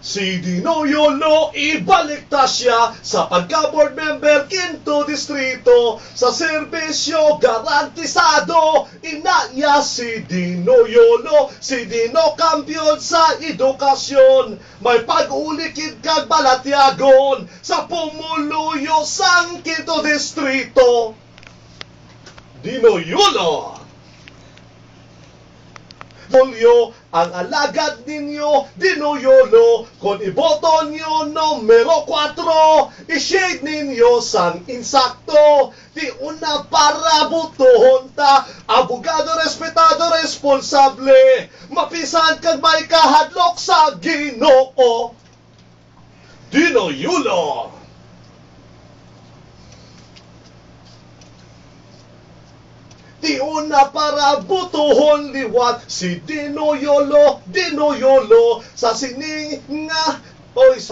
Si Dino Yolo, ibalik ta siya sa pagka-board member, 5 distrito. Sa serbisyo, garantisado. Inaya si Dino Yolo, si Dino kampiyon sa edukasyon. May pag-ulikid kag balatyagon sa pumuluyo sang 5 distrito. Dino Yolo. Polyo, ang alagad ninyo, Dino Yolo, kung iboto nyo numero 4, i-shade ninyo sang insakto. Di una para butohon ta, abogado, respetado, responsable, mapisan kag may kahadlok sa Ginoo. Dino Yolo. Di una para butuhon liwat si Dino Yolo sa sining nga oy